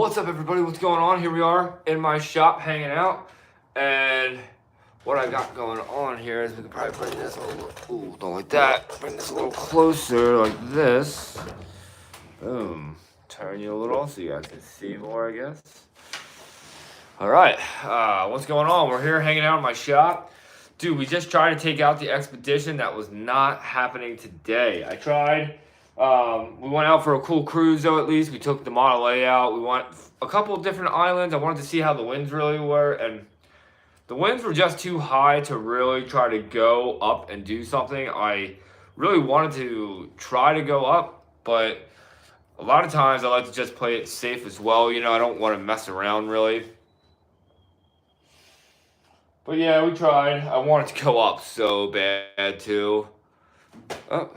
What's up, everybody? What's going on? Here we are in my shop hanging out, and what I got going on here is we can probably bring this a little, ooh, don't like that. Bring this a little closer, like this. Boom. Turn you a little so you guys can see more, I guess. All right. What's going on? We're here hanging out in my shop. Dude, we just tried to take out the expedition. That was not happening today. I tried. We went out for a cool cruise, though, at least. We took the Model A out. We went a couple of different islands. I wanted to see how the winds really were, and the winds were just too high to really try to go up and do something. I really wanted to try to go up, but a lot of times I like to just play it safe as well. You know, I don't want to mess around, really. But yeah, we tried. I wanted to go up so bad, too. Oh.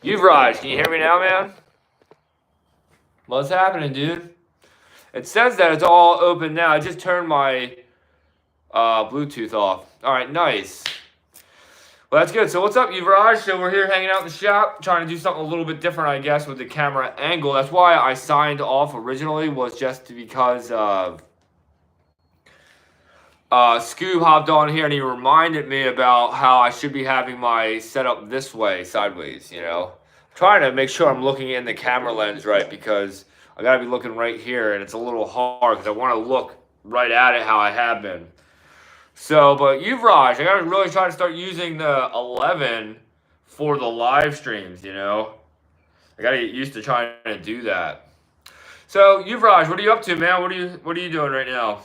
Yuvraj, can you hear me now, man? What's happening, dude? It says that it's all open now. I just turned my Bluetooth off. All right, nice. Well, that's good. So what's up, Yuvraj? So we're here hanging out in the shop, trying to do something a little bit different, I guess, with the camera angle. That's why I signed off originally, was just because Scoob hopped on here and he reminded me about how I should be having my setup this way, sideways, you know. Trying to make sure I'm looking in the camera lens right, because I gotta be looking right here, and it's a little hard because I want to look right at it how I have been. So, but Yuvraj, I gotta really try to start using the 11 for the live streams, you know. I gotta get used to trying to do that. So, Yuvraj, what are you up to, man? What are you doing right now?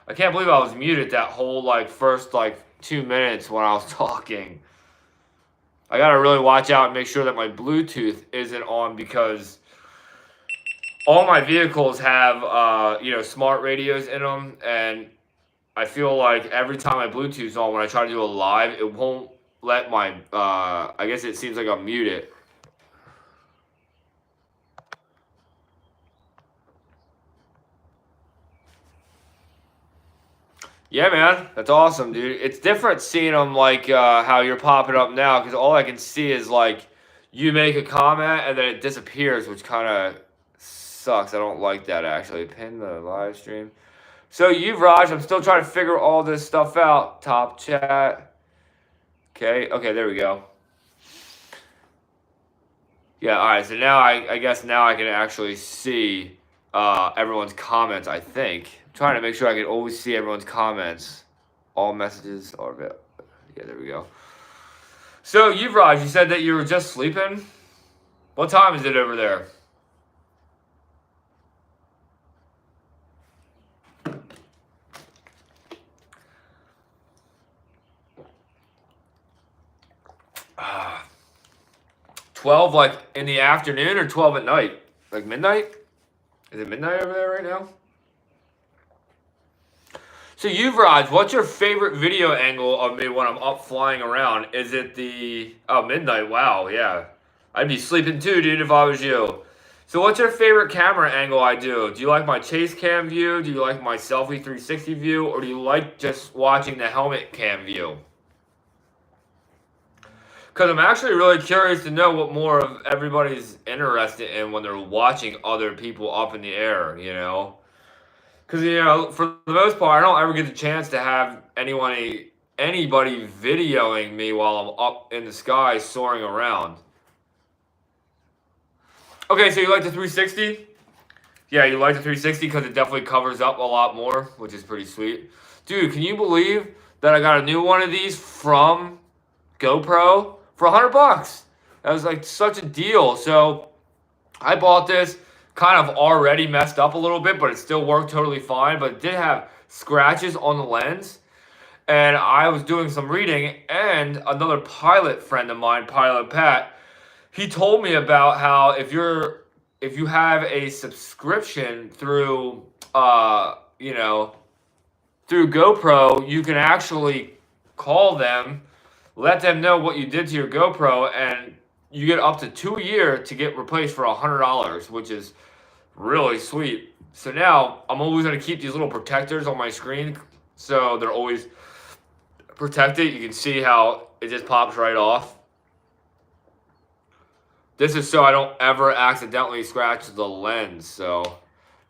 I can't believe I was muted that whole first 2 minutes when I was talking. I gotta really watch out and make sure that my Bluetooth isn't on, because all my vehicles have smart radios in them, and I feel like every time my Bluetooth's on, when I try to do a live, it won't let my I guess it seems like I'm muted. Yeah, man, that's awesome, dude. It's different seeing them how you're popping up now, because all I can see is you make a comment and then it disappears, which kind of sucks. I don't like that, actually. Pin the live stream. So, Yuvraj, I'm still trying to figure all this stuff out. Top chat. Okay, there we go. Yeah, all right. So now I guess now I can actually see everyone's comments, I think. I'm trying to make sure I can always see everyone's comments. All messages are available. Yeah, there we go. So, Yuvraj, you said that you were just sleeping? What time is it over there? Uh, 12 in the afternoon, or 12 at night? Like midnight? Is it midnight over there right now? So Yuvraj, what's your favorite video angle of me when I'm up flying around? Is it the midnight? Wow, yeah. I'd be sleeping too, dude, if I was you. So what's your favorite camera angle I do? Do you like my chase cam view? Do you like my selfie 360 view? Or do you like just watching the helmet cam view? Because I'm actually really curious to know what more of everybody's interested in when they're watching other people up in the air, you know? Because, you know, for the most part, I don't ever get the chance to have anybody videoing me while I'm up in the sky soaring around. Okay, so you like the 360? Yeah, you like the 360 because it definitely covers up a lot more, which is pretty sweet. Dude, can you believe that I got a new one of these from GoPro for $100? That was like such a deal. So I bought this kind of already messed up a little bit, but it still worked totally fine. But it did have scratches on the lens. And I was doing some reading, and another pilot friend of mine, Pilot Pat, he told me about how if you have a subscription through through GoPro, you can actually call them, let them know what you did to your GoPro, and you get up to 2 years to get replaced for $100, which is really sweet. So now I'm always going to keep these little protectors on my screen, so they're always protected. You can see how it just pops right off. This is so I don't ever accidentally scratch the lens. So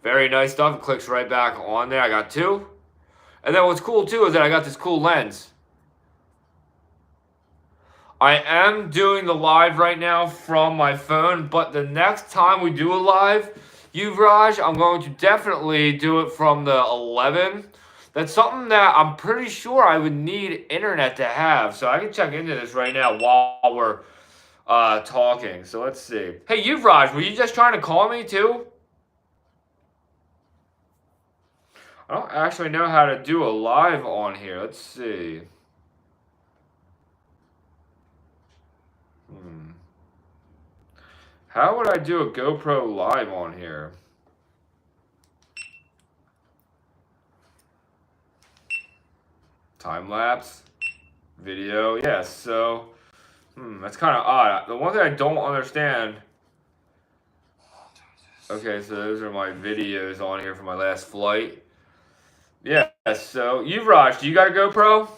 very nice stuff. It clicks right back on there. I got two. And then what's cool too is that I got this cool lens. I am doing the live right now from my phone, but the next time we do a live, Yuvraj, I'm going to definitely do it from the 11. That's something that I'm pretty sure I would need internet to have. So I can check into this right now while we're talking. So let's see. Hey, Yuvraj, were you just trying to call me too? I don't actually know how to do a live on here. Let's see. How would I do a GoPro live on here? Time lapse video. Yes, so that's kind of odd. The one thing I don't understand. Okay, so those are my videos on here for my last flight. Yeah, so Yuvraj, do you got a GoPro?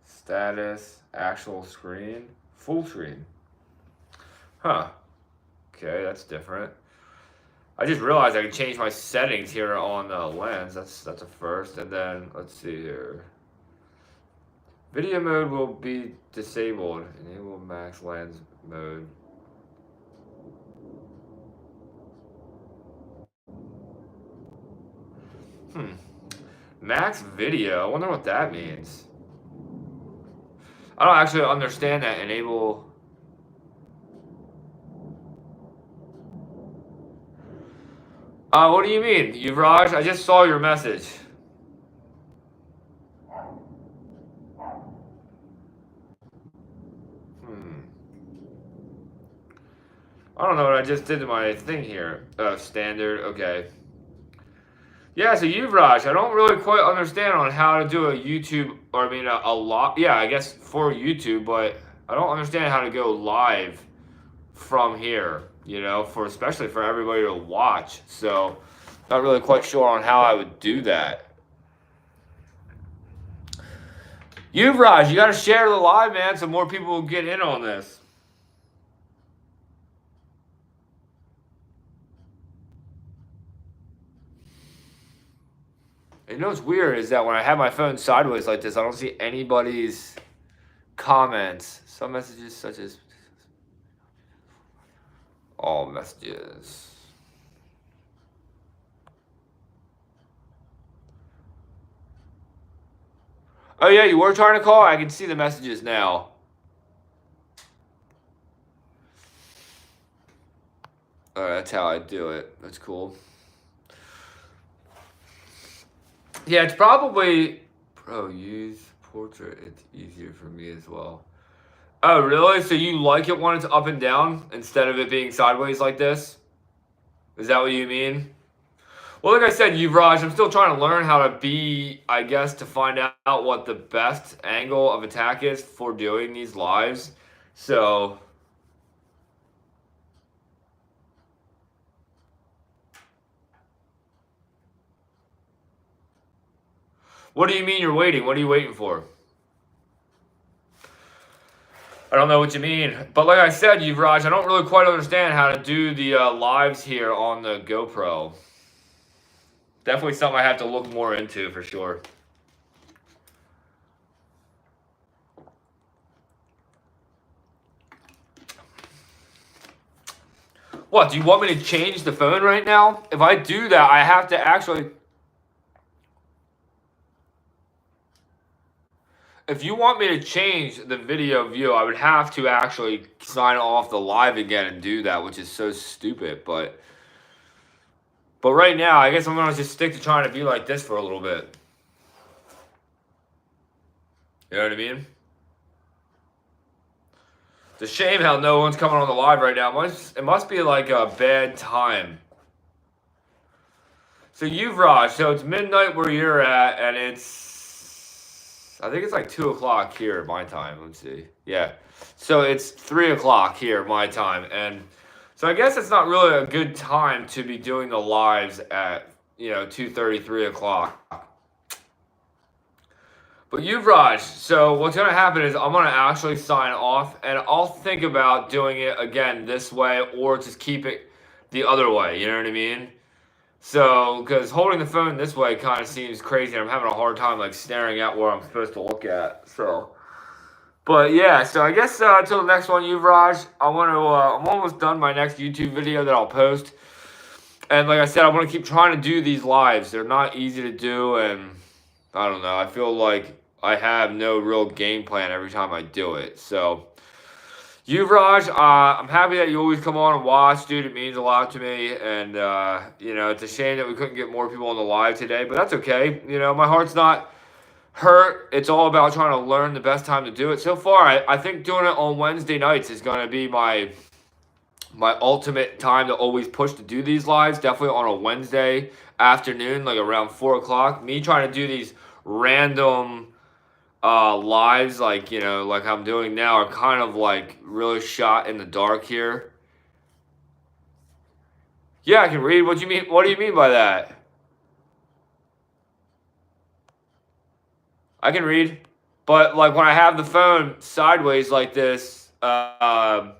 Status, actual screen, full screen. Huh. Okay, that's different. I just realized I can change my settings here on the lens. That's a first. And then let's see here. Video mode will be disabled. Enable max lens mode. Max video. I wonder what that means. I don't actually understand that. Enable. What do you mean, Yuvraj? I just saw your message. I don't know what I just did to my thing here. Standard. Okay. Yeah, so Yuvraj, I don't really quite understand on how to do a YouTube, or I mean a lot. Yeah, I guess for YouTube, but I don't understand how to go live from here. You know, especially for everybody to watch. So, not really quite sure on how I would do that. Yuvraj, you got to share the live, man, so more people will get in on this. You know what's weird is that when I have my phone sideways like this, I don't see anybody's comments. Some messages such as all messages. Oh yeah, you were trying to call? I can see the messages now. That's how I do it. That's cool. Yeah, it's probably... Bro, use portrait. It's easier for me as well. Oh, really? So you like it when it's up and down instead of it being sideways like this? Is that what you mean? Well, like I said, Yuvraj, I'm still trying to learn how to be, I guess, to find out what the best angle of attack is for doing these lives. So, what do you mean you're waiting? What are you waiting for? I don't know what you mean. But like I said, Yuvraj, I don't really quite understand how to do the lives here on the GoPro. Definitely something I have to look more into for sure. What, do you want me to change the phone right now? If I do that, I have to actually... If you want me to change the video view, I would have to actually sign off the live again and do that, which is so stupid. But right now, I guess I'm going to just stick to trying to be like this for a little bit. You know what I mean? It's a shame how no one's coming on the live right now. It must be like a bad time. So Yuvraj, so it's midnight where you're at, and I think it's like 2 o'clock here, my time. Let's see. Yeah. So it's 3 o'clock here, my time. And so I guess it's not really a good time to be doing the lives at, 2:30, 3 o'clock. But Yuvraj, so what's going to happen is I'm going to actually sign off, and I'll think about doing it again this way or just keep it the other way. You know what I mean? So, because holding the phone this way kind of seems crazy. I'm having a hard time, like, staring at where I'm supposed to look at. So, but yeah, so I guess until the next one, Yuvraj, I'm almost done my next YouTube video that I'll post. And like I said, I'm going to keep trying to do these lives. They're not easy to do, and I don't know. I feel like I have no real game plan every time I do it. So, Yuvraj, I'm happy that you always come on and watch, dude. It means a lot to me. And, it's a shame that we couldn't get more people on the live today, but that's okay. My heart's not hurt. It's all about trying to learn the best time to do it. So far, I think doing it on Wednesday nights is going to be my ultimate time to always push to do these lives. Definitely on a Wednesday afternoon, like around 4 o'clock. Me trying to do these random lives like I'm doing now are kind of like really shot in the dark here. Yeah, I can read. What do you mean? What do you mean by that? I can read, but like when I have the phone sideways like this, the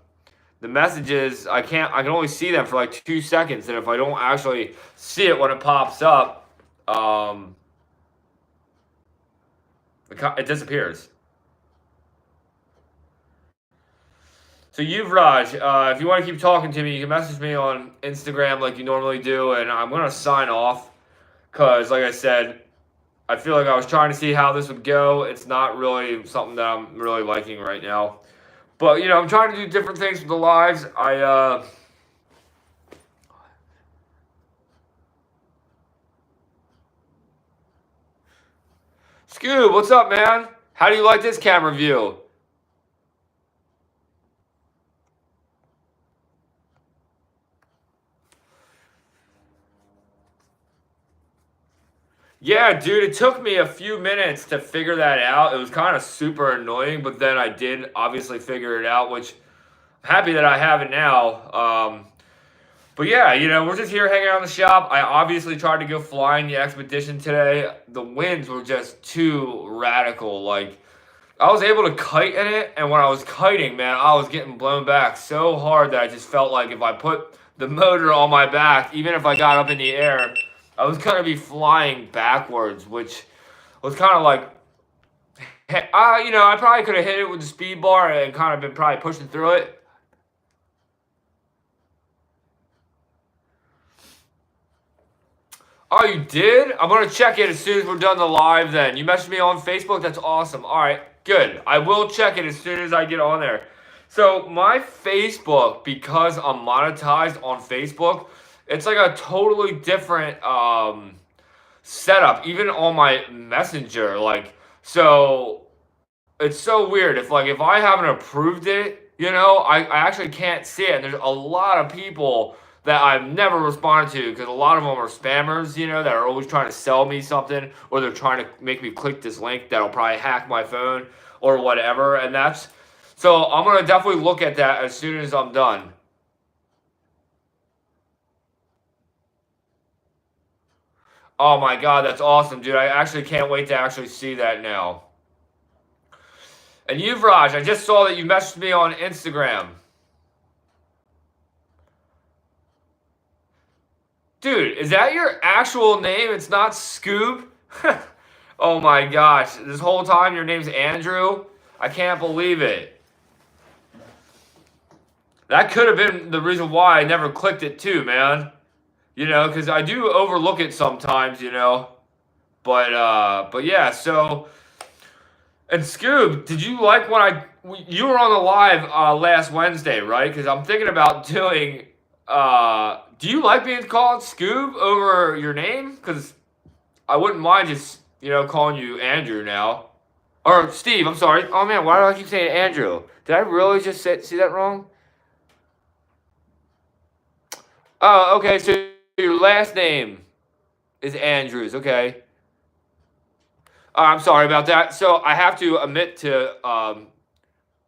messages I can only see them for like 2 seconds, and if I don't actually see it when it pops up, it disappears. So Yuvraj, if you want to keep talking to me, you can message me on Instagram like you normally do, and I'm going to sign off because, like I said, I feel like I was trying to see how this would go. It's not really something that I'm really liking right now. But, I'm trying to do different things with the lives. Scoob, what's up, man? How do you like this camera view? Yeah, dude, it took me a few minutes to figure that out. It was kind of super annoying, but then I did obviously figure it out, which I'm happy that I have it now. But yeah, we're just here hanging out in the shop. I obviously tried to go flying the expedition today. The winds were just too radical. Like, I was able to kite in it, and when I was kiting, man, I was getting blown back so hard that I just felt like if I put the motor on my back, even if I got up in the air, I was going to be flying backwards, which was kind of like, I probably could have hit it with the speed bar and kind of been probably pushing through it. Oh, you did? I'm going to check it as soon as we're done the live then. You messaged me on Facebook? That's awesome. All right, good. I will check it as soon as I get on there. So my Facebook, because I'm monetized on Facebook, it's like a totally different setup, even on my Messenger. Like, so It's so weird. If I haven't approved it, I actually can't see it. And there's a lot of people that I've never responded to because a lot of them are spammers, that are always trying to sell me something, or they're trying to make me click this link that'll probably hack my phone or whatever. And that's so I'm gonna definitely look at that as soon as I'm done. Oh my god, that's awesome, dude. I actually can't wait to actually see that now. And Yuvraj, I just saw that you messaged me on Instagram. Dude, is that your actual name? It's not Scoob? Oh my gosh. This whole time your name's Andrew? I can't believe it. That could have been the reason why I never clicked it too, man. Because I do overlook it sometimes. But yeah, so... And Scoob, did you like when you were on the live last Wednesday, right? Because I'm thinking about doing... do you like being called Scoob over your name? Because I wouldn't mind just, calling you Andrew now. Or Steve, I'm sorry. Oh man, why do I keep saying Andrew? Did I really just see that wrong? Oh, okay, so your last name is Andrews, okay. I'm sorry about that. So I have to admit to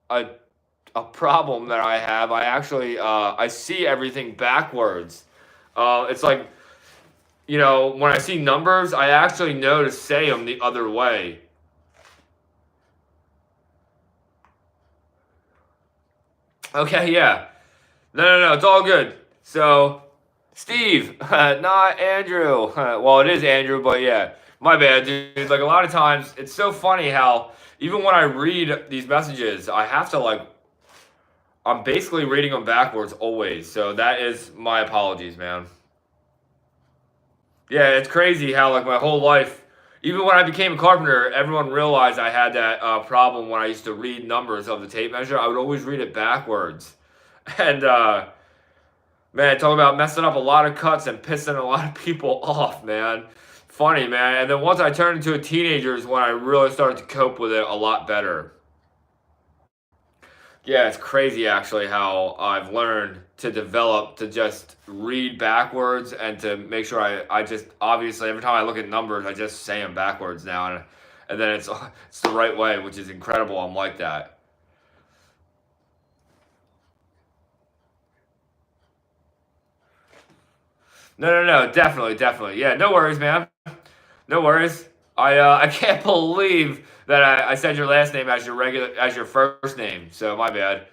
a problem that I have. I actually I see everything backwards. It's like when I see numbers, I actually know to say them the other way. Okay, yeah. No, it's all good. So, Steve, not Andrew. Well, it is Andrew, but yeah. My bad, dude. Like, a lot of times, it's so funny how, even when I read these messages, I have to, I'm basically reading them backwards always. So, that is my apologies, man. Yeah, it's crazy how, my whole life, even when I became a carpenter, everyone realized I had that problem when I used to read numbers of the tape measure. I would always read it backwards. And, man, talk about messing up a lot of cuts and pissing a lot of people off, man. Funny, man. And then once I turned into a teenager is when I really started to cope with it a lot better. Yeah, it's crazy actually how I've learned to develop to just read backwards and to make sure I just obviously every time I look at numbers I just say them backwards now and then it's the right way, which is incredible. I'm like that. No, definitely. Yeah, no worries, man. No worries. I can't believe that I said your last name as your first name. So my bad.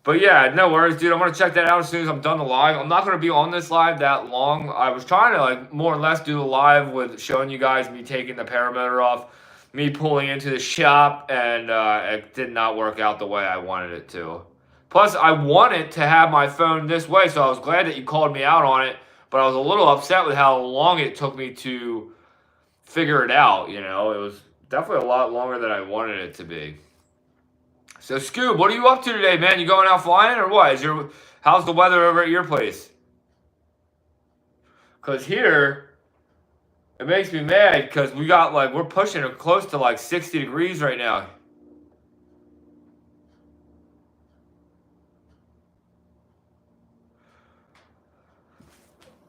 But yeah, no worries, dude. I'm gonna check that out as soon as I'm done the live. I'm not gonna be on this live that long. I was trying to more or less do the live with showing you guys me taking the paramotor off, me pulling into the shop, and it did not work out the way I wanted it to. Plus, I wanted to have my phone this way, so I was glad that you called me out on it. But I was a little upset with how long it took me to figure it out. It was definitely a lot longer than I wanted it to be. So, Scoob, what are you up to today, man? You going out flying or what? How's the weather over at your place? Because here, it makes me mad because we're pushing it close to 60 degrees right now.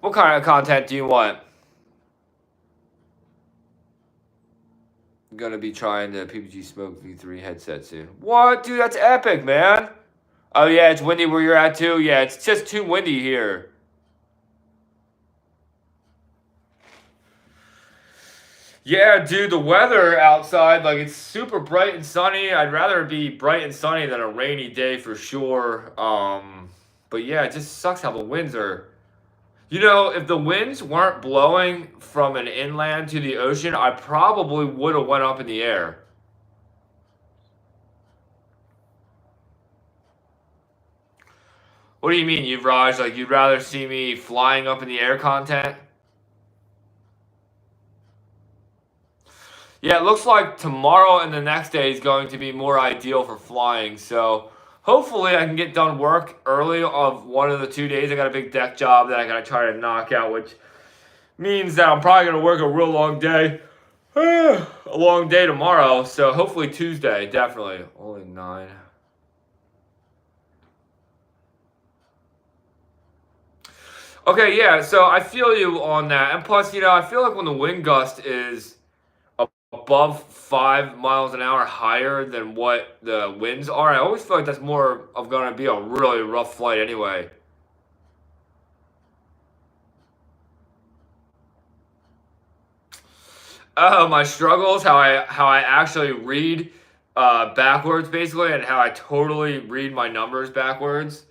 What kind of content do you want? I'm gonna be trying the PPG Smoke V3 headset soon. What, dude? That's epic, man. Oh yeah, it's windy where you're at too. Yeah, it's just too windy here. Yeah, dude, the weather outside, it's super bright and sunny. I'd rather it be bright and sunny than a rainy day for sure. But yeah, it just sucks how the winds are. If the winds weren't blowing from an inland to the ocean, I probably would have went up in the air. What do you mean, Yuvraj? You'd rather see me flying up in the air content? Yeah, it looks like tomorrow and the next day is going to be more ideal for flying. So hopefully I can get done work early of one of the 2 days. I got a big deck job that I got to try to knock out, which means that I'm probably going to work a real long day. a long day tomorrow, so hopefully Tuesday, definitely. Only 9. Okay, yeah, so I feel you on that. And plus, I feel like when the wind gust is above 5 miles an hour higher than what the winds are, I always feel like that's more of going to be a really rough flight anyway. My struggles, how I actually read backwards basically, and how I totally read my numbers backwards.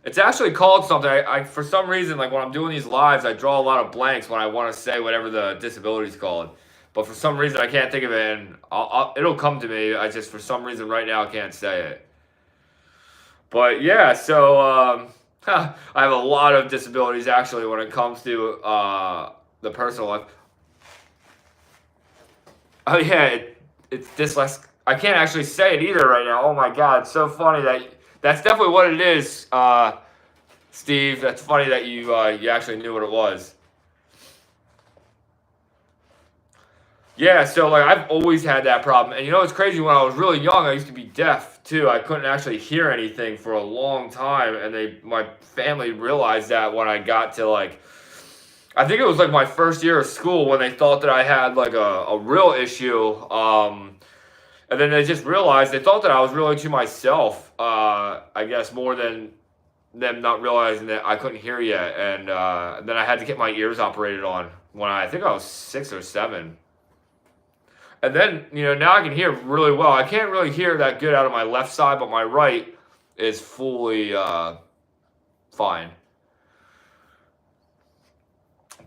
It's actually called something. I for some reason, like when I'm doing these lives, I draw a lot of blanks when I want to say whatever the disability is called. But for some reason, I can't think of it, and it'll come to me. I just, for some reason, right now, I can't say it. But yeah, so I have a lot of disabilities actually when it comes to the personal life. Oh yeah, it's dyslexic. I can't actually say it either right now. Oh my god, it's so funny that's definitely what it is, Steve. That's funny that you actually knew what it was. Yeah, so like I've always had that problem, and it's crazy. When I was really young, I used to be deaf too. I couldn't actually hear anything for a long time, and my family realized that when I got to like, I think it was like my first year of school when they thought that I had like a real issue. And then they just realized they thought that I was really to myself. I guess more than them not realizing that I couldn't hear yet, and then I had to get my ears operated on when I think I was 6 or 7. And then, now I can hear really well. I can't really hear that good out of my left side, but my right is fully fine.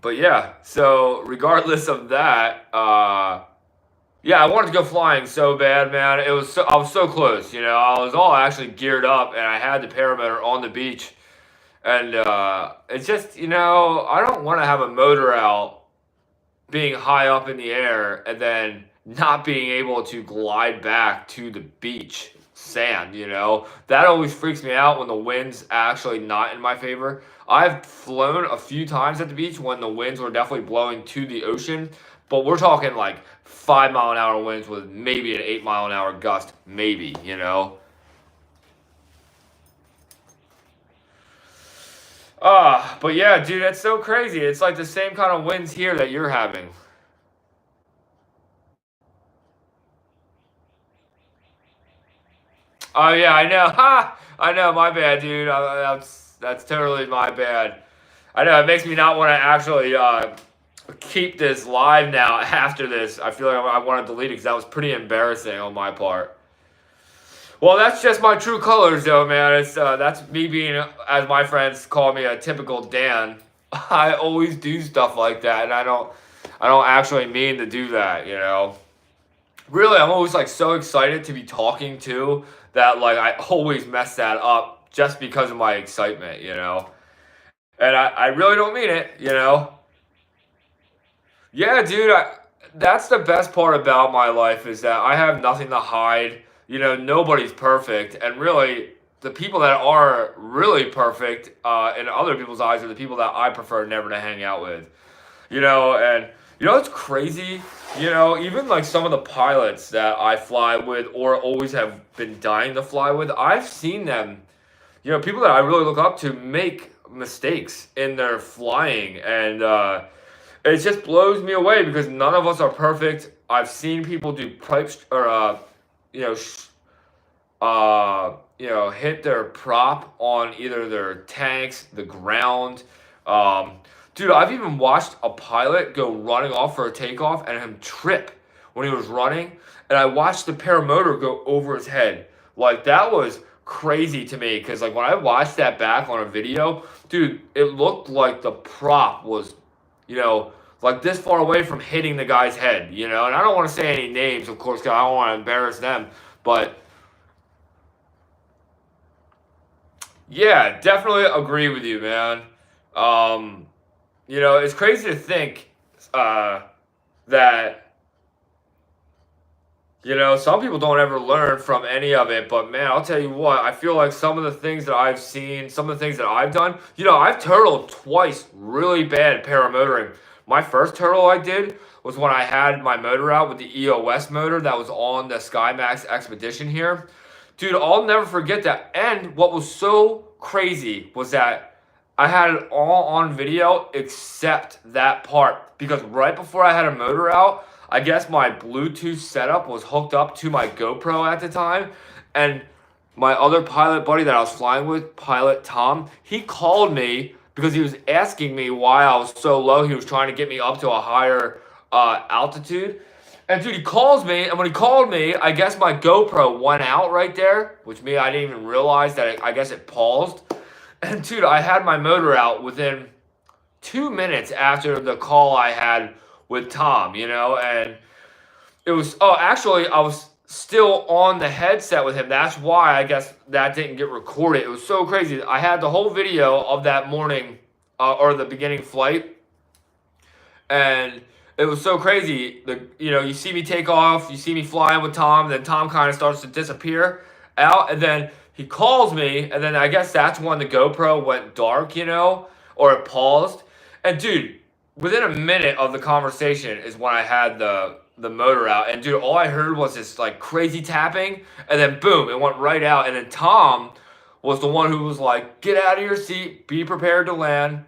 But yeah, so regardless of that, yeah, I wanted to go flying so bad, man. I was so close, I was all actually geared up, and I had the paramotor on the beach. And it's just, I don't want to have a motor out being high up in the air and then not being able to glide back to the beach sand. That always freaks me out when the wind's actually not in my favor. I've flown a few times at the beach when the winds were definitely blowing to the ocean, but we're talking like 5-mile-an-hour winds with maybe an 8-mile-an-hour gust, maybe. But yeah, dude, that's so crazy. It's like the same kind of winds here that you're having. Oh yeah, I know. Ha! I know. My bad, dude. That's totally my bad. I know. It makes me not want to actually keep this live now. After this, I feel like I want to delete it because that was pretty embarrassing on my part. Well, that's just my true colors, though, man. That's me being, as my friends call me, a typical Dan. I always do stuff like that, and I don't actually mean to do that. Really, I'm always like so excited to be talking to that, like I always mess that up just because of my excitement. And I really don't mean it. Yeah, dude, that's the best part about my life is that I have nothing to hide. Nobody's perfect, and really, the people that are really perfect in other people's eyes are the people that I prefer never to hang out with. And it's crazy. Even like some of the pilots that I fly with or always have been dying to fly with, I've seen them. People that I really look up to make mistakes in their flying, and it just blows me away because none of us are perfect. I've seen people do pipes or hit their prop on either their tanks, the ground. Dude, I've even watched a pilot go running off for a takeoff and him trip when he was running, and I watched the paramotor go over his head. Like that was crazy to me because like when I watched that back on a video, dude, it looked like the prop was, like this far away from hitting the guy's head. And I don't want to say any names, of course, because I don't want to embarrass them, but yeah, definitely agree with you, man. It's crazy to think that some people don't ever learn from any of it. But man, I'll tell you what, I feel like some of the things that I've seen, some of the things that I've done, I've turtled twice really bad paramotoring. My first turtle I did was when I had my motor out with the EOS motor that was on the SkyMax Expedition here. Dude, I'll never forget that. And what was so crazy was that I had it all on video except that part. Because right before I had a motor out, I guess my Bluetooth setup was hooked up to my GoPro at the time. And my other pilot buddy that I was flying with, Pilot Tom, he called me because he was asking me why I was so low. He was trying to get me up to a higher altitude. And dude, he calls me, and when he called me, I guess my GoPro went out right there, which me, I didn't even realize that I guess it paused. And dude, I had my motor out within 2 minutes after the call I had with Tom, you know, and it was, oh, actually, I was still on the headset with him. That's why I guess that didn't get recorded. It was so crazy. I had the whole video of that morning or the beginning flight, and it was so crazy. You see me take off, you see me flying with Tom, then Tom kind of starts to disappear out, and then he calls me, and then I guess that's when the GoPro went dark, or it paused. And dude, within a minute of the conversation is when I had the motor out, and dude, all I heard was this like crazy tapping, and then boom, it went right out. And then Tom was the one who was like, "Get out of your seat, be prepared to land."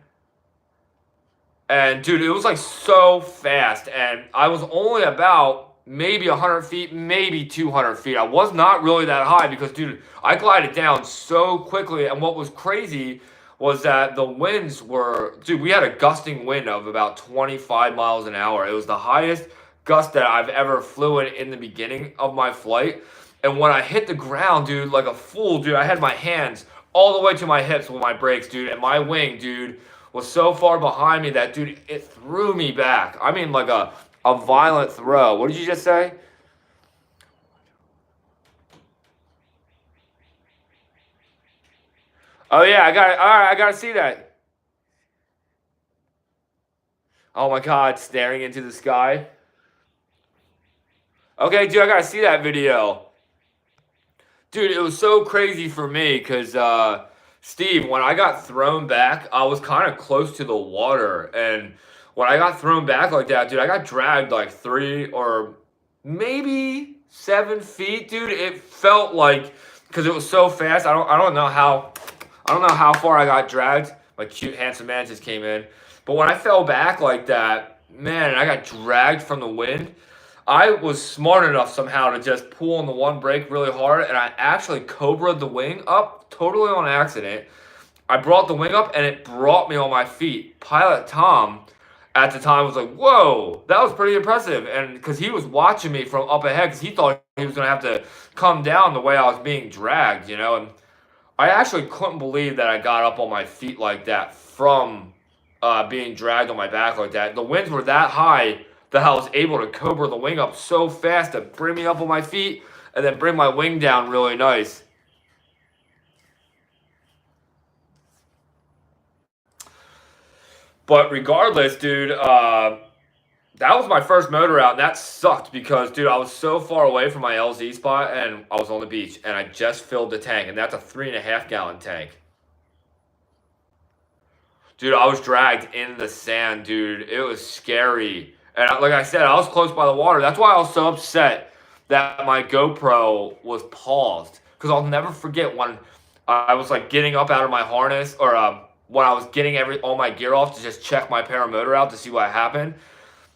And dude, it was like so fast, and I was only about maybe 100 feet, maybe 200 feet. I was not really that high because, dude, I glided down so quickly. And what was crazy was that the winds were, dude, we had a gusting wind of about 25 miles an hour. It was the highest gust that I've ever flew in the beginning of my flight. And when I hit the ground, dude, like a fool, dude, I had my hands all the way to my hips with my brakes, dude, and my wing, dude, was so far behind me that, dude, it threw me back. I mean, like a violent throw. What did you just say? Oh, yeah, I got it. All right, I got to see that. Oh, my God, staring into the sky. Okay, dude, I got to see that video. Dude, it was so crazy for me because, Steve, when I got thrown back, I was kind of close to the water. And when I got thrown back like that, dude, I got dragged like 3 or maybe 7 feet, dude. It felt like, because it was so fast. I don't know how far I got dragged. My cute, handsome man just came in. But when I fell back like that, man, and I got dragged from the wind, I was smart enough somehow to just pull on the one brake really hard, and I actually cobra'd the wing up totally on accident. I brought the wing up, and it brought me on my feet. Pilot Tom, at the time, was like, "Whoa, that was pretty impressive," and because he was watching me from up ahead, because he thought he was going to have to come down the way I was being dragged, and I actually couldn't believe that I got up on my feet like that from being dragged on my back like that. The winds were that high that I was able to cobra the wing up so fast to bring me up on my feet and then bring my wing down really nice. But regardless, dude, that was my first motor out, and that sucked because, dude, I was so far away from my LZ spot, and I was on the beach, and I just filled the tank, and that's a 3.5-gallon tank. Dude, I was dragged in the sand, dude. It was scary. And like I said, I was close by the water. That's why I was so upset that my GoPro was paused. Because I'll never forget when I was like getting up out of my harness, or when I was getting all my gear off to just check my paramotor out to see what happened.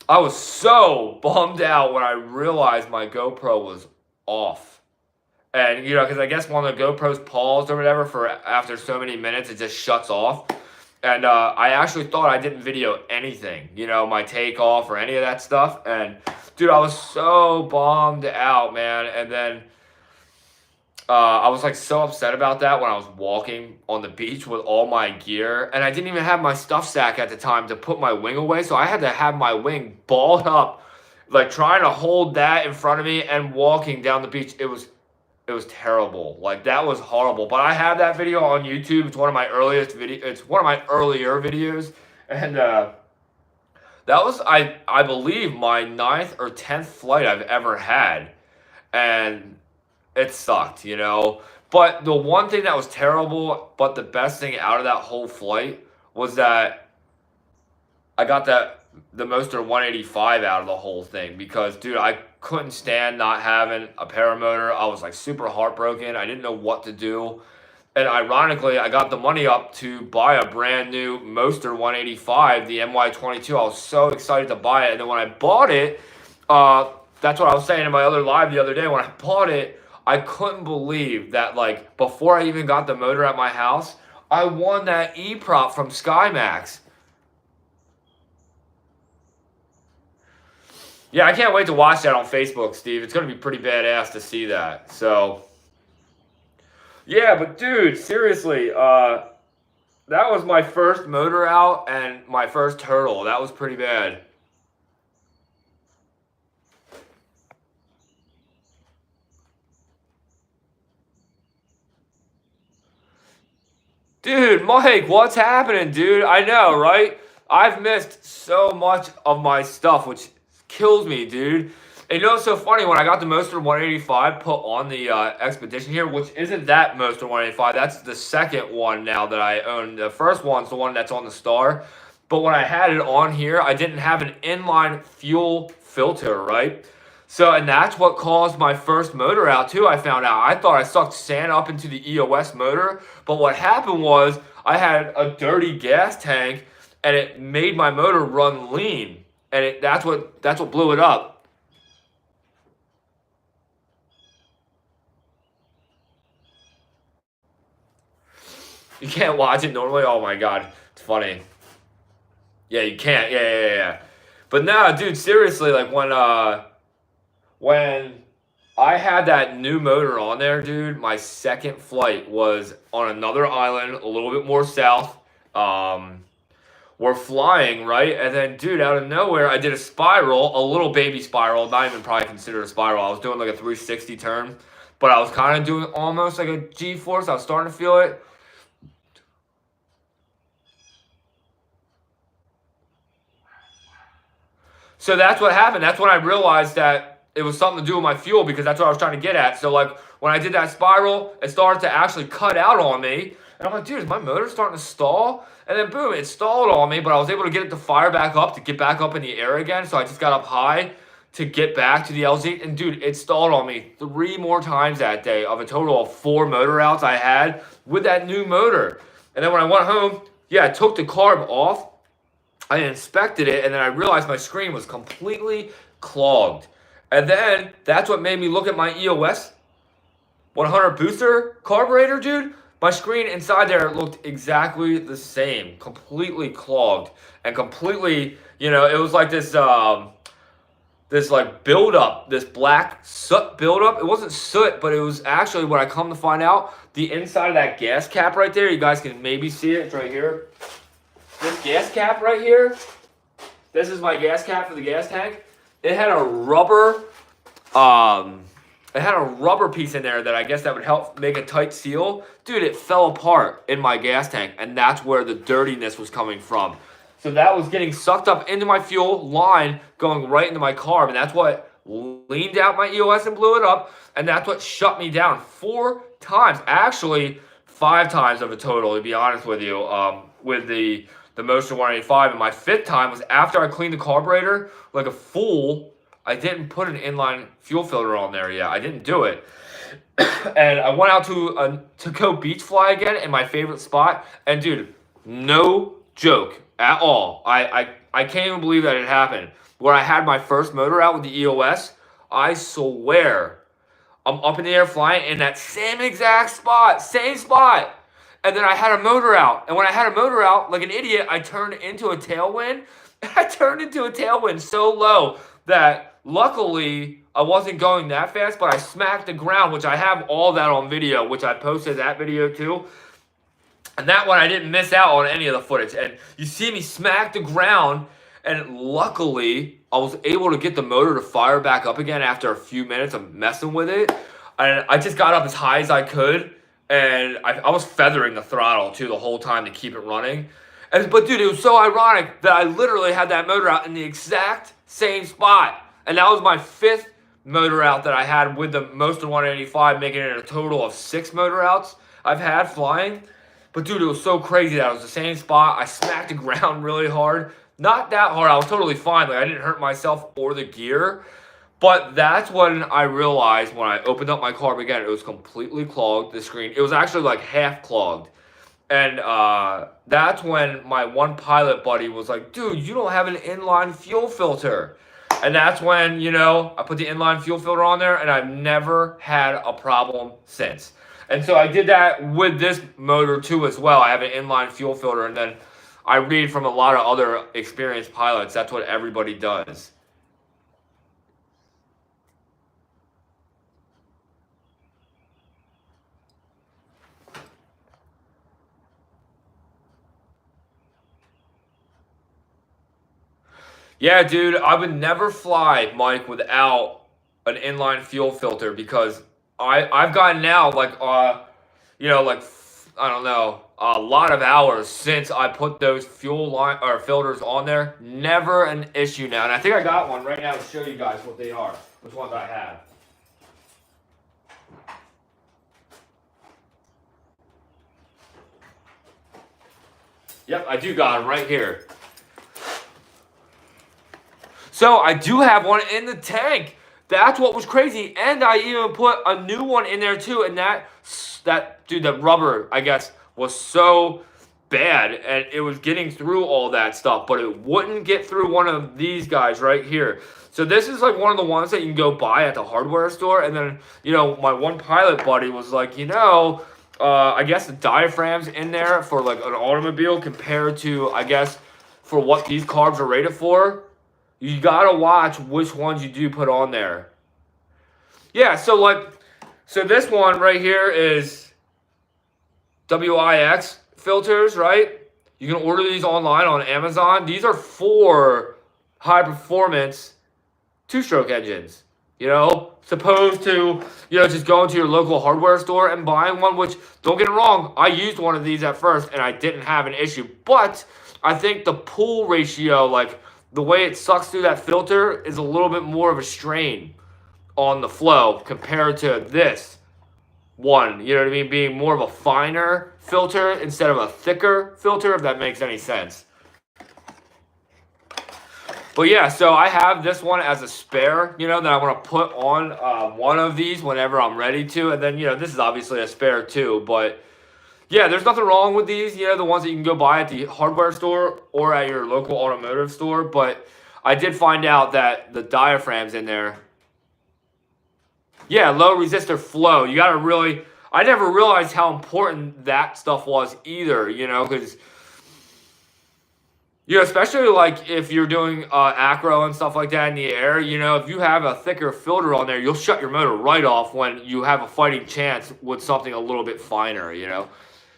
I was so bummed out when I realized my GoPro was off. And, because I guess when the GoPro's paused or whatever for after so many minutes, it just shuts off. And I actually thought I didn't video anything, my takeoff or any of that stuff. And, dude, I was so bummed out, man. And then I was, like, so upset about that when I was walking on the beach with all my gear. And I didn't even have my stuff sack at the time to put my wing away. So I had to have my wing balled up, like, trying to hold that in front of me and walking down the beach. It was terrible. Like, that was horrible. But I have that video on YouTube. It's one of my earlier videos. And that was, I believe, my 9th or 10th flight I've ever had. And it sucked, But the one thing that was terrible, but the best thing out of that whole flight was that I got that the Moster 185 out of the whole thing because, dude, I couldn't stand not having a paramotor. I was like super heartbroken. I didn't know what to do. And ironically, I got the money up to buy a brand new Moster 185, the MY22. I was so excited to buy it. And then when I bought it, that's what I was saying in my other live the other day. When I bought it, I couldn't believe that, like, before I even got the motor at my house, I won that E-prop from SkyMax. Yeah, I can't wait to watch that on Facebook, Steve. It's going to be pretty badass to see that. So, yeah, but dude, seriously, that was my first motor out and my first turtle. That was pretty bad. Dude, Mike, what's happening, dude? I know, right? I've missed so much of my stuff, which kills me, dude. And you know what's so funny? When I got the Moster 185 put on the Expedition here, which isn't that Moster 185, that's the second one now that I own. The first one's the one that's on the Star. But when I had it on here, I didn't have an inline fuel filter, right? So, and that's what caused my first motor out too, I found out. I thought I sucked sand up into the EOS motor, but what happened was I had a dirty gas tank and it made my motor run lean. And that's what blew it up. You can't watch it normally? Oh my god, it's funny. Yeah, you can't. Yeah. But no, dude, seriously, like when I had that new motor on there, dude, my second flight was on another island, a little bit more south. We're flying, right? And then, dude, out of nowhere, I did a spiral, a little baby spiral, not even probably considered a spiral. I was doing like a 360 turn, but I was kind of doing almost like a G-force. I was starting to feel it. So that's what happened. That's when I realized that it was something to do with my fuel because that's what I was trying to get at. So, like, when I did that spiral, it started to actually cut out on me. And I'm like, dude, is my motor starting to stall? And then, boom, it stalled on me, but I was able to get it to fire back up, to get back up in the air again. So I just got up high to get back to the LZ. And, dude, it stalled on me 3 more times that day of a total of 4 motor outs I had with that new motor. And then when I went home, yeah, I took the carb off. I inspected it, and then I realized my screen was completely clogged. And then that's what made me look at my EOS 100 booster carburetor, dude. My screen inside there looked exactly the same, completely clogged and completely, you know, it was like this this like buildup, this black soot buildup. It wasn't soot, but it was actually, what I come to find out, the inside of that gas cap right there. You guys can maybe see it. It's right here. This gas cap right here, this is my gas cap for the gas tank. It had a rubber, piece in there that I guess that would help make a tight seal. Dude, it fell apart in my gas tank, and that's where the dirtiness was coming from. So that was getting sucked up into my fuel line, going right into my carb, and that's what leaned out my EOS and blew it up, and that's what shut me down 4 times. Actually, 5 times of a total, to be honest with you, with the Moster 185, and my 5th time was after I cleaned the carburetor like a fool. I didn't put an inline fuel filter on there yet. I didn't do it. And I went out to go beach fly again in my favorite spot. And dude, no joke at all. I can't even believe that it happened. When I had my first motor out with the EOS, I swear I'm up in the air flying in that same exact spot, same spot. And then I had a motor out. And when I had a motor out, like an idiot, I turned into a tailwind. I turned into a tailwind so low that luckily I wasn't going that fast, but I smacked the ground, which I have all that on video, which I posted that video too. And that one I didn't miss out on any of the footage. And you see me smack the ground, and luckily I was able to get the motor to fire back up again after a few minutes of messing with it. And I just got up as high as I could. And I was feathering the throttle, too, the whole time to keep it running. But, dude, it was so ironic that I literally had that motor out in the exact same spot. And that was my 5th motor out that I had with the Moster 185, making it a total of 6 motor outs I've had flying. But, dude, it was so crazy that it was the same spot. I smacked the ground really hard. not that hard. I was totally fine. Like I didn't hurt myself or the gear. But that's when I realized when I opened up my carb again, it was completely clogged, the screen. It was actually like half clogged. And that's when my one pilot buddy was like, dude, you don't have an inline fuel filter. And that's when, you know, I put the inline fuel filter on there and I've never had a problem since. And so I did that with this motor too as well. I have an inline fuel filter, and then I read from a lot of other experienced pilots. That's what everybody does. Yeah, dude, I would never fly, Mike, without an inline fuel filter because I've gotten now like you know like I don't know a lot of hours since I put those fuel line or filters on there. Never an issue now, and I think I got one right now to show you guys what they are, which ones I have. Yep, I do got them right here. So I do have one in the tank. That's what was crazy. And I even put a new one in there too. And that dude, the rubber, I guess, was so bad. And it was getting through all that stuff. But it wouldn't get through one of these guys right here. So this is like one of the ones that you can go buy at the hardware store. And then, you know, my one pilot buddy was like, you know, I guess the diaphragms in there for like an automobile compared to, I guess, for what these carbs are rated for. You gotta watch which ones you do put on there. Yeah, so this one right here is WIX filters, right? You can order these online on Amazon. These are for high performance two-stroke engines. You know, supposed to, you know, just going to your local hardware store and buying one, which, don't get it wrong, I used one of these at first and I didn't have an issue. But I think the pull ratio, like, the way it sucks through that filter is a little bit more of a strain on the flow compared to this one. You know what I mean? Being more of a finer filter instead of a thicker filter, if that makes any sense. But yeah, so I have this one as a spare, you know, that I want to put on one of these whenever I'm ready to. And then, you know, this is obviously a spare too, but yeah, there's nothing wrong with these, you know, the ones that you can go buy at the hardware store or at your local automotive store. But I did find out that the diaphragms in there, yeah, low resistor flow. You got to really, I never realized how important that stuff was either, you know, because, you know, especially like if you're doing acro and stuff like that in the air, you know, if you have a thicker filter on there, you'll shut your motor right off when you have a fighting chance with something a little bit finer, you know.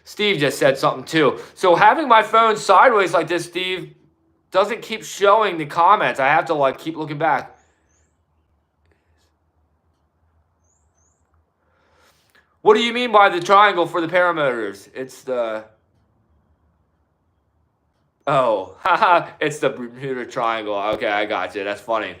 Steve just said something too. So having my phone sideways like this, Steve, doesn't keep showing the comments. I have to like keep looking back. What do you mean by the triangle for the paramotors? It's the... Oh, haha, it's the Bermuda Triangle. Okay, I got you. That's funny.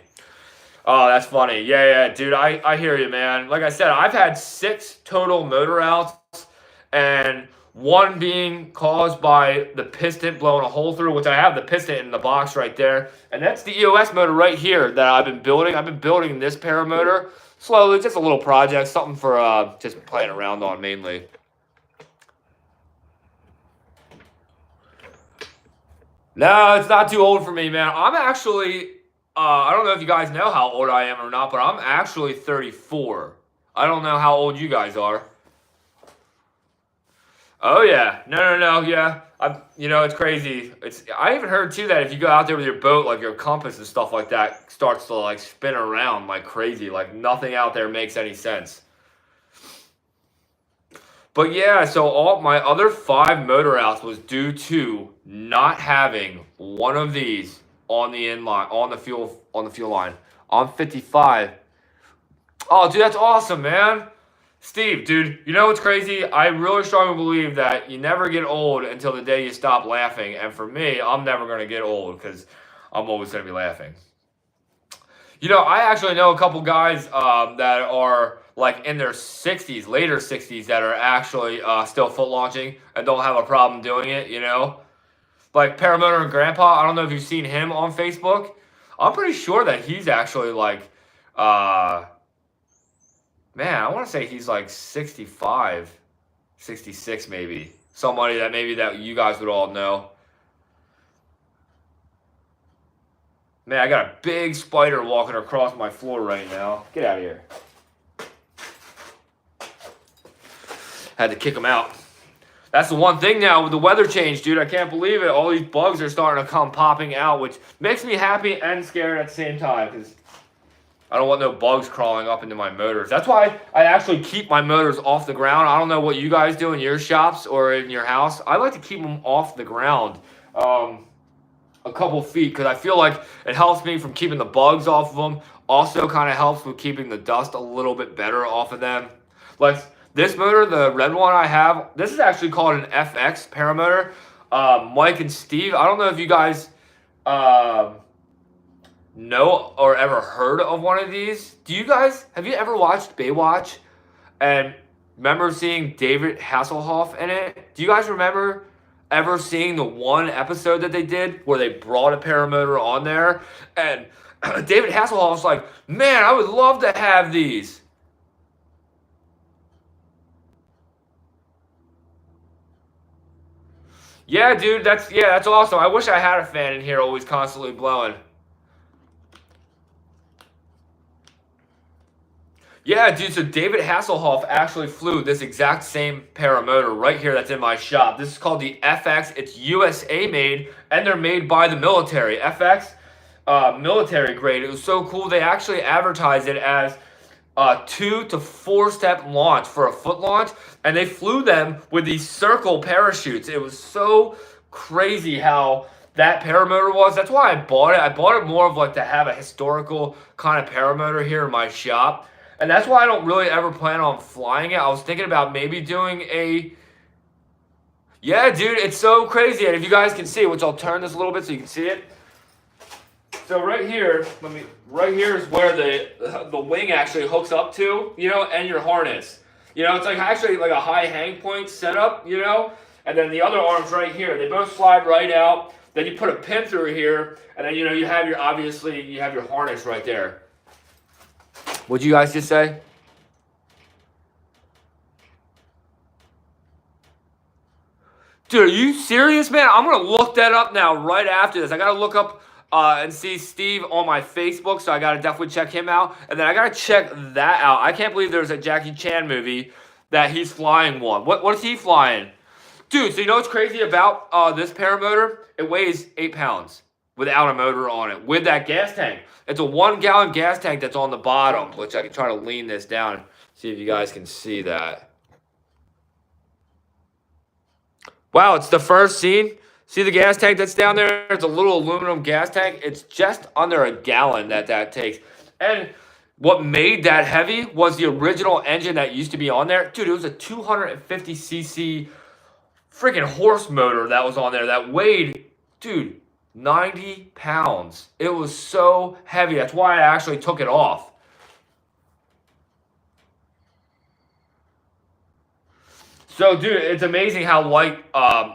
Oh, that's funny. Yeah, dude, I hear you, man. Like I said, I've had 6 total motor outs, and one being caused by the piston blowing a hole through, which I have the piston in the box right there. And that's the EOS motor right here that I've been building. I've been building this paramotor slowly, just a little project, something for just playing around on mainly. No, it's not too old for me, man. I'm actually, I don't know if you guys know how old I am or not, but I'm actually 34. I don't know how old you guys are. Oh yeah, no, yeah. You know, it's crazy. I even heard too that if you go out there with your boat, like your compass and stuff like that, starts to like spin around like crazy. Like nothing out there makes any sense. But yeah, so all my other 5 motor outs was due to not having one of these on the inline, on the fuel line. I'm 55. Oh, dude, that's awesome, man. Steve, dude, you know what's crazy? I really strongly believe that you never get old until the day you stop laughing. And for me, I'm never going to get old because I'm always going to be laughing. You know, I actually know a couple guys that are like in their 60s, later 60s, that are actually still foot launching and don't have a problem doing it, you know? like Paramotor and Grandpa. I don't know if you've seen him on Facebook. I'm pretty sure that he's actually like, man, I want to say he's like 65, 66 maybe. Somebody that maybe that you guys would all know. Man, I got a big spider walking across my floor right now. Get out of here. Had to kick him out. That's the one thing now with the weather change, dude. I can't believe it. All these bugs are starting to come popping out, which makes me happy and scared at the same time because I don't want no bugs crawling up into my motors. That's why I actually keep my motors off the ground. I don't know what you guys do in your shops or in your house. I like to keep them off the ground a couple feet because I feel like it helps me from keeping the bugs off of them. Also kind of helps with keeping the dust a little bit better off of them. Like this motor, the red one I have, this is actually called an FX Paramotor. Mike and Steve, I don't know if you guys know or ever heard of one of these. Have you ever watched Baywatch and remember seeing David Hasselhoff in it? Do you guys remember ever seeing the one episode that they did where they brought a Paramotor on there? And David Hasselhoff's like, man, I would love to have these. Yeah, dude, that's awesome. I wish I had a fan in here always constantly blowing. Yeah, dude, so David Hasselhoff actually flew this exact same paramotor right here that's in my shop. This is called the FX. It's USA made, and they're made by the military. FX, military grade. It was so cool. They actually advertised it as a 2 to 4 step launch for a foot launch, and they flew them with these circle parachutes. It was so crazy how that paramotor was. That's why I bought it. I bought it more of like to have a historical kind of paramotor here in my shop. And that's why I don't really ever plan on flying it. I was thinking about maybe doing a... Yeah, dude, it's so crazy. And if you guys can see, which I'll turn this a little bit so you can see it. So right here, right here is where the wing actually hooks up to, you know, and your harness. You know, it's like actually like a high hang point setup, you know. And then the other arm's right here. They both slide right out. Then you put a pin through here, and then, you know, you have your, obviously, you have your harness right there. What'd you guys just say? Dude, are you serious, man? I'm going to look that up now right after this. I got to look up and see Steve on my Facebook, so I got to definitely check him out. And then I got to check that out. I can't believe there's a Jackie Chan movie that he's flying one. What is he flying? Dude, so you know what's crazy about this paramotor? It weighs 8 pounds without a motor on it, with that gas tank. It's a 1 gallon gas tank that's on the bottom, which I can try to lean this down and see if you guys can see that. Wow, it's the first scene. See the gas tank that's down there? It's a little aluminum gas tank. It's just under a gallon that takes. And what made that heavy was the original engine that used to be on there. Dude, it was a 250cc freaking horse motor that was on there that weighed, dude, 90 pounds. It was so heavy. That's why I actually took it off. So, dude, it's amazing how light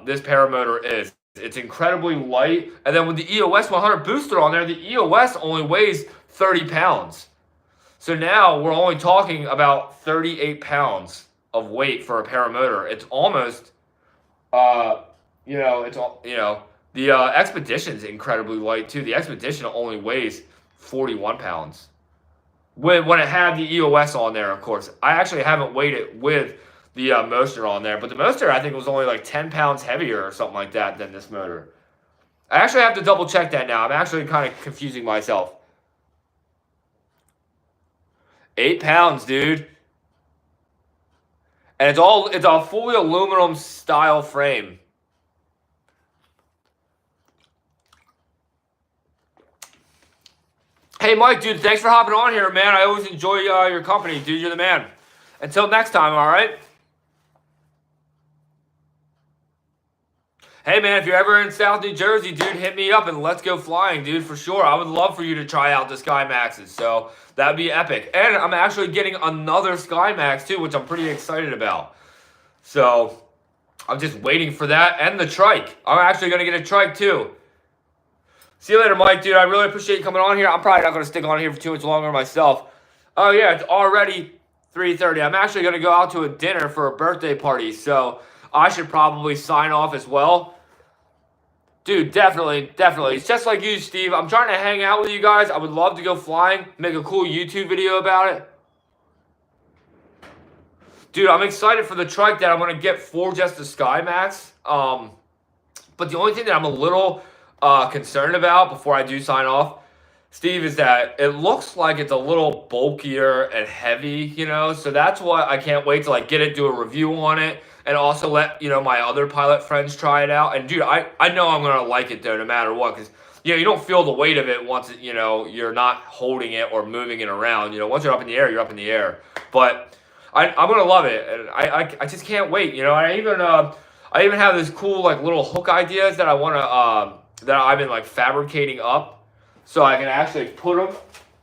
this paramotor is. It's incredibly light. And then with the EOS 100 booster on there, the EOS only weighs 30 pounds. So now we're only talking about 38 pounds of weight for a paramotor. It's almost, the Expedition's incredibly light too. The Expedition only weighs 41 pounds. When it had the EOS on there, of course. I actually haven't weighed it with the Moster on there, but the Moster I think was only like 10 pounds heavier or something like that than this motor. I actually have to double check that now. I'm actually kind of confusing myself. 8 pounds, dude. And it's a fully aluminum style frame. Hey, Mike, dude, thanks for hopping on here, man. I always enjoy your company, dude. You're the man. Until next time, all right? Hey, man, if you're ever in South New Jersey, dude, hit me up and let's go flying, dude, for sure. I would love for you to try out the SkyMaxes, so that'd be epic. And I'm actually getting another SkyMax, too, which I'm pretty excited about. So, I'm just waiting for that and the trike. I'm actually going to get a trike too. See you later, Mike, dude. I really appreciate you coming on here. I'm probably not going to stick on here for too much longer myself. Oh, yeah, it's already 3:30. I'm actually going to go out to a dinner for a birthday party, so I should probably sign off as well. Dude, definitely, definitely. It's just like you, Steve. I'm trying to hang out with you guys. I would love to go flying, make a cool YouTube video about it. Dude, I'm excited for the trike that I'm going to get for just the SkyMax. But the only thing that I'm a little concerned about before I do sign off, Steve, is that it looks like it's a little bulkier and heavy, you know? So that's why I can't wait to, like, get it, do a review on it, and also let, you know, my other pilot friends try it out. And, dude, I know I'm going to like it, though, no matter what, because, you know, you don't feel the weight of it once, you know, you're not holding it or moving it around. You know, once you're up in the air, you're up in the air. But I'm gonna love it, and I just can't wait. You know, I even have this cool like little hook ideas that I wanna that I've been like fabricating up, so I can actually put them,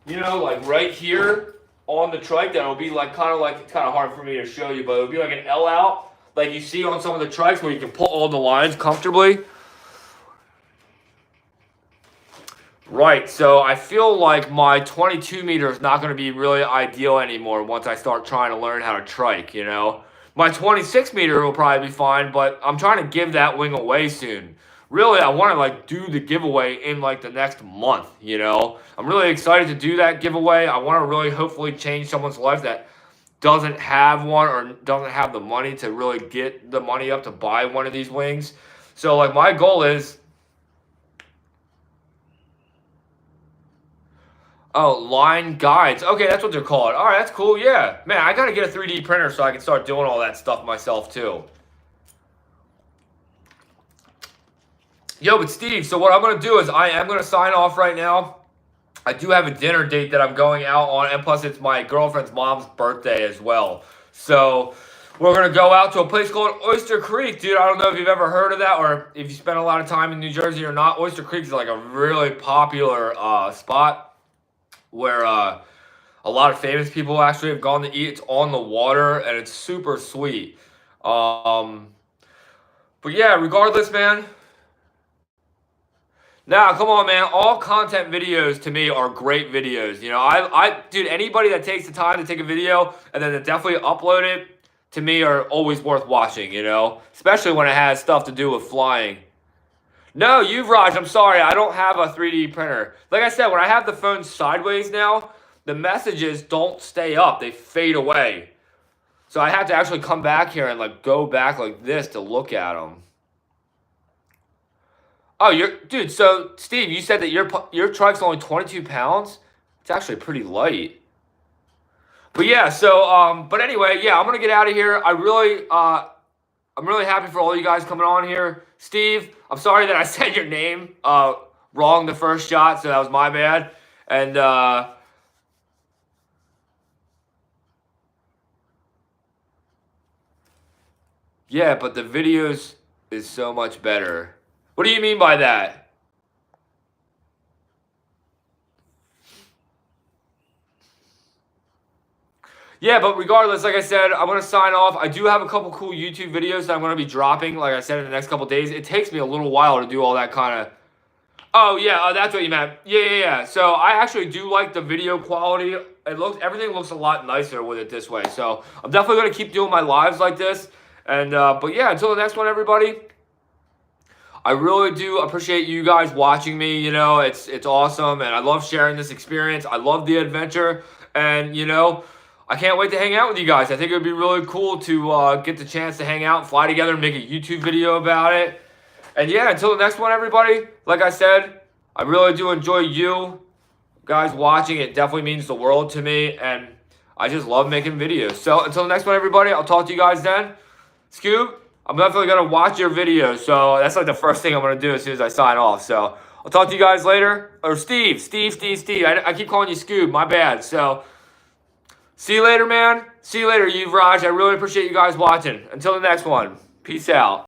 you know, like right here on the trike. That'll be like kind of hard for me to show you, but it'll be like an L out, like you see on some of the trikes where you can pull all the lines comfortably. Right, so I feel like my 22 meter is not going to be really ideal anymore once I start trying to learn how to trike, you know. My 26 meter will probably be fine, but I'm trying to give that wing away soon. Really, I want to like do the giveaway in like the next month, you know. I'm really excited to do that giveaway. I want to really hopefully change someone's life that doesn't have one or doesn't have the money to really get the money up to buy one of these wings. So like my goal is, oh, line guides. Okay, that's what they're called. All right, that's cool. Yeah. Man, I got to get a 3D printer so I can start doing all that stuff myself, too. Yo, but Steve, so what I'm going to do is I am going to sign off right now. I do have a dinner date that I'm going out on, and plus it's my girlfriend's mom's birthday as well. So we're going to go out to a place called Oyster Creek. Dude, I don't know if you've ever heard of that or if you spent a lot of time in New Jersey or not. Oyster Creek is like a really popular spot where a lot of famous people actually have gone to eat. It's on the water, and it's super sweet. But yeah, regardless, man. Now, come on, man. All content videos to me are great videos. You know, dude, anybody that takes the time to take a video and then to definitely upload it, to me, are always worth watching, you know? Especially when it has stuff to do with flying. No, Yuvraj, I'm sorry. I don't have a 3D printer. Like I said, when I have the phone sideways now, the messages don't stay up. They fade away. So I have to actually come back here and like go back like this to look at them. Oh, dude, so Steve, you said that your truck's only 22 pounds? It's actually pretty light. But yeah, so, but anyway, yeah, I'm going to get out of here. I'm really happy for all you guys coming on here. Steve, I'm sorry that I said your name wrong the first shot, so that was my bad. And yeah, but the videos is so much better. What do you mean by that? Yeah, but regardless, like I said, I'm going to sign off. I do have a couple cool YouTube videos that I'm going to be dropping, like I said, in the next couple days. It takes me a little while to do all that kind of... Oh, yeah, that's what you meant. Yeah. So I actually do like the video quality. Everything looks a lot nicer with it this way. So I'm definitely going to keep doing my lives like this. And but yeah, until the next one, everybody. I really do appreciate you guys watching me. You know, it's awesome, and I love sharing this experience. I love the adventure, and you know, I can't wait to hang out with you guys. I think it would be really cool to get the chance to hang out and fly together and make a YouTube video about it. And yeah, until the next one, everybody, like I said, I really do enjoy you guys watching. It definitely means the world to me, and I just love making videos. So until the next one, everybody, I'll talk to you guys then. Scoob, I'm definitely going to watch your videos, so that's like the first thing I'm going to do as soon as I sign off. So I'll talk to you guys later. Or Steve. I keep calling you Scoob, my bad. So see you later, man. See you later, Yuvraj. I really appreciate you guys watching. Until the next one, peace out.